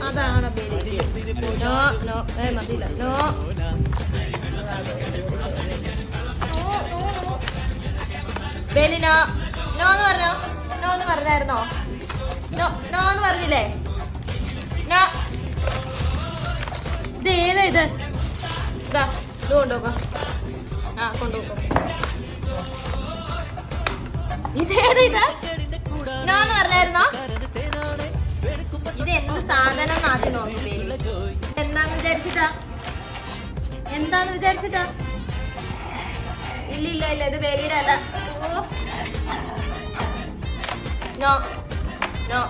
അതാണ് പേര്. No no മതിയില്ല. നോ ബെലിനോ നോ എന്ന് പറഞ്ഞോ? നോ എന്ന് പറഞ്ഞായിരുന്നോ? നോ നോ എന്ന് പറഞ്ഞില്ലേ? നോ. ഇത് ഏതാ ഇത്? ഇതാ ഇത് കൊണ്ടുപോക്കോ. ആ കൊണ്ടുപോക്കോ. ഇതേതാ ഇത്? നോ എന്ന് പറഞ്ഞായിരുന്നോ? ഇത് എന്ത് സാധനം ആദ്യം നോക്കി. എന്താന്ന് വിചാരിച്ചിട്ടാ? എന്താന്ന് വിചാരിച്ചിട്ടാ? ഇല്ല ഇല്ല ഇല്ല, ഇത് ബേലിയുടെ അല്ല. No no